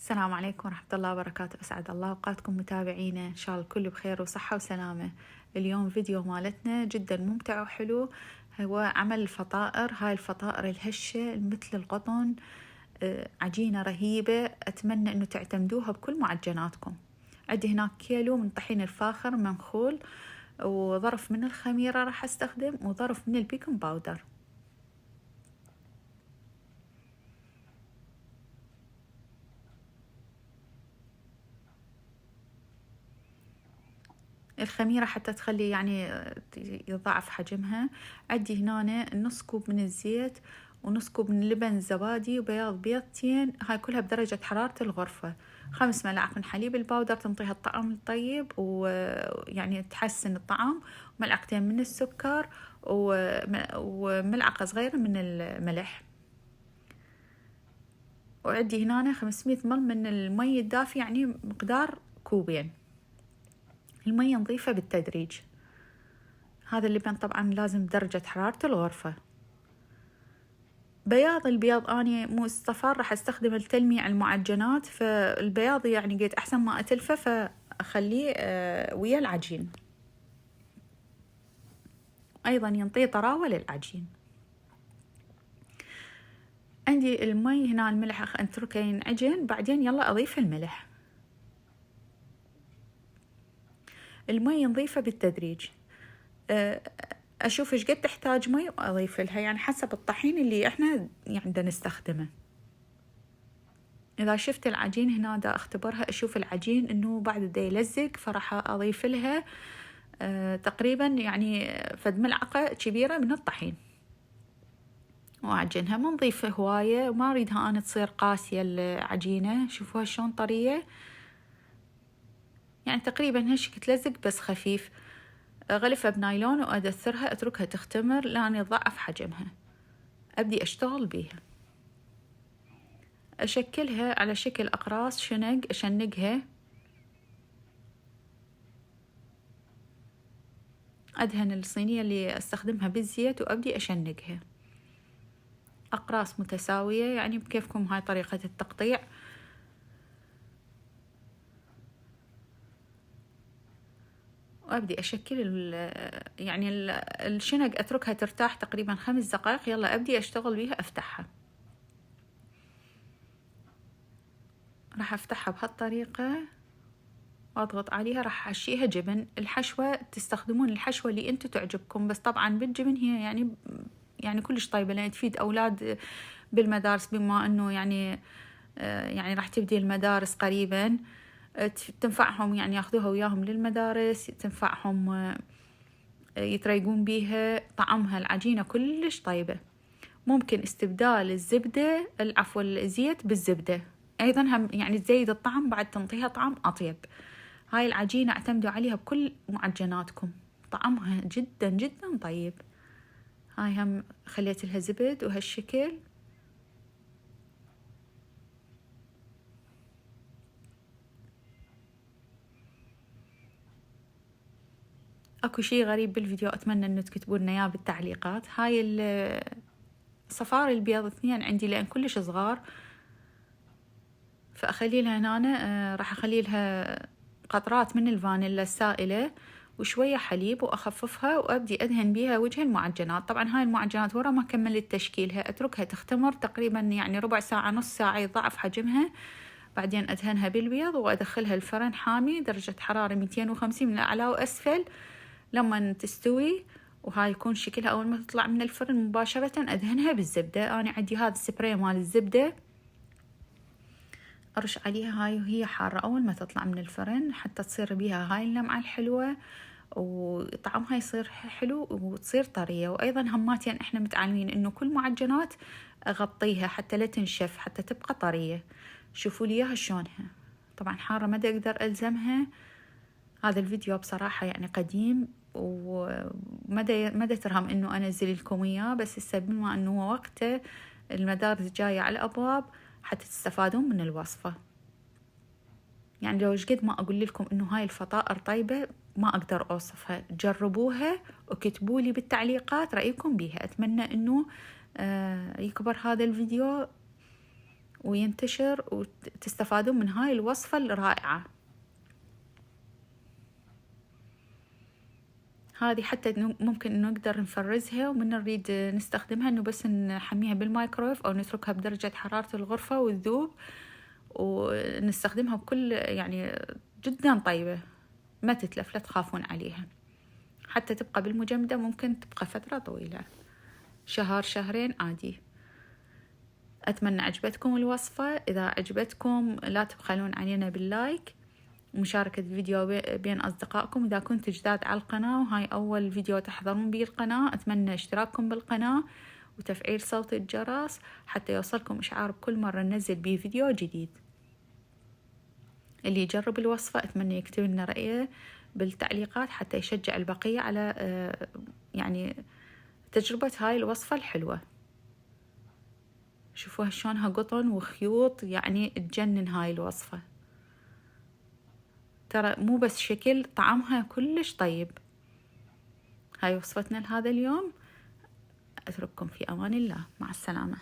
السلام عليكم ورحمة الله وبركاته. أسعد الله أوقاتكم متابعينا، إن شاء الله الكل بخير وصحة وسلامة. اليوم فيديو مالتنا جدا ممتع وحلو، هو عمل الفطائر. هاي الفطائر الهشة مثل القطن، عجينة رهيبة. أتمنى أنه تعتمدوها بكل معجناتكم. عندي هناك كيلو من طحين الفاخر منخول، وظرف من الخميرة راح أستخدم، وظرف من البيكنج باودر. الخميرة حتى تخلي يعني يضاعف حجمها. عندي هنا نص كوب من الزيت، ونص كوب من اللبن الزبادي، وبياض بيضتين، هاي كلها بدرجة حرارة الغرفة. 5 ملاعق من حليب الباودر تنطيها الطعم الطيب ويعني تحسن الطعم، وملعقتين من السكر، وملعقة صغيرة من الملح. وعندي هنا 500 مل من المي الدافي، يعني مقدار كوبين. المية نضيفة بالتدريج. هذا اللبن طبعا لازم بدرجة حرارة الغرفة. بياض البيض أنا مو الصفار، راح أستخدم التلميع المعجنات، فالبياض يعني قد أحسن ما أتلفه فأخليه ويا العجين، أيضا ينطيه طراوة للعجين. عندي المي هنا، الملح أتركه ينعجن، بعدين يلا أضيف الملح. المي نضيفه بالتدريج، أشوف إيش قد تحتاج مي وأضيف لها، يعني حسب الطحين اللي إحنا يعني دا نستخدمه. إذا شفت العجين هنا دا أختبرها، أشوف العجين إنه بعد دا يلزق، فراح أضيف لها تقريبا يعني فد ملعقة كبيرة من الطحين، وأعجنها. ما نضيف هواية، وما أريدها أنا تصير قاسية العجينة. شوفوها شلون طرية، يعني تقريبا هالشكل تلزق بس خفيف. غلفها بنايلون وأدثرها، أتركها تختمر لأن يضعف حجمها. أبدي أشتغل بيها، أشكلها على شكل أقراص شنق، أشنقها، أدهن الصينية اللي أستخدمها بالزيت وأبدي أشنقها أقراص متساوية، يعني بكيفكم. هاي طريقة التقطيع. وأبدي أشكل يعني الشنق، أتركها ترتاح تقريبا 5 دقائق، يلا أبدي أشتغل بيها. أفتحها، راح أفتحها بهالطريقة وأضغط عليها. راح أحشيها جبن. الحشوة تستخدمون الحشوة اللي أنتو تعجبكم، بس طبعا بالجبن هي يعني كلش طيبة، لأن تفيد أولاد بالمدارس، بما أنه يعني راح تبدي المدارس قريبا، تنفعهم يعني ياخذوها وياهم للمدارس، تنفعهم يتريقون بيها. طعمها العجينة كلش طيبة. ممكن استبدال الزبدة، العفو الزيت بالزبدة، أيضا هم يعني تزيد الطعم، بعد تنطيها طعم أطيب. هاي العجينة اعتمدوا عليها بكل معجناتكم، طعمها جدا جدا طيب. هاي هم خليت لها زبد وهالشكل. اكو شي غريب بالفيديو، اتمنى انه تكتبوا لنا اياه بالتعليقات. هاي صفار البيض 2 عندي لان كلش صغار، فاخلي لها هنا راح اخلي لها قطرات من الفانيلا السائلة وشوية حليب، واخففها وابدي ادهن بيها وجه المعجنات. طبعا هاي المعجنات ورا ما كملت تشكيلها اتركها تختمر تقريبا يعني ربع ساعة نص ساعة، يضاعف حجمها. بعدين ادهنها بالبيض وادخلها الفرن حامي درجة حرارة 250 من اعلى واسفل لما تستوي. وهاي يكون شكلها اول ما تطلع من الفرن مباشرة ادهنها بالزبدة. انا عندي هذا السبراي مال الزبدة، ارش عليها هاي وهي حارة اول ما تطلع من الفرن، حتى تصير بيها هاي اللمعة الحلوة وطعمها يصير حلو وتصير طرية. وايضا هماتين احنا متعلمين انه كل معجنات اغطيها حتى لا تنشف، حتى تبقى طرية. شوفوا لي اياها شلونها، طبعا حارة ما اقدر الزمها. هذا الفيديو بصراحة يعني قديم، ومدى ترهم انه انزل لكم اياه، بس هسه بما انه هو وقته المدارس جاية على الابواب حتى تستفادون من الوصفة. يعني لو قد ما اقول لكم انه هاي الفطائر طيبة ما اقدر اوصفها. جربوها وكتبوا لي بالتعليقات رأيكم بيها. اتمنى انه يكبر هذا الفيديو وينتشر وتستفادون من هاي الوصفة الرائعة. هذه حتى ممكن نقدر نفرزها ومن نريد نستخدمها انه بس نحميها بالمايكرويف او نتركها بدرجة حرارة الغرفة وتذوب، ونستخدمها بكل يعني جدا طيبة، ما تتلف، لا تخافون عليها، حتى تبقى بالمجمدة ممكن تبقى فترة طويلة، شهر شهرين عادي. أتمنى عجبتكم الوصفة. إذا عجبتكم لا تبخلون علينا باللايك ومشاركة الفيديو بين أصدقائكم. إذا كنتوا جداد على القناة وهاي أول فيديو تحضرون به القناة، أتمنى اشتراككم بالقناة وتفعيل صوت الجرس حتى يوصلكم إشعار بكل مرة ننزل به فيديو جديد. اللي يجرب الوصفة أتمنى يكتب لنا رأيه بالتعليقات حتى يشجع البقية على يعني تجربة هاي الوصفة الحلوة. شوفوها شلونها قطن وخيوط، يعني تجنن هاي الوصفة. ترى مو بس شكل، طعمها كلش طيب. هاي وصفتنا لهذا اليوم. أترككم في أمان الله، مع السلامة.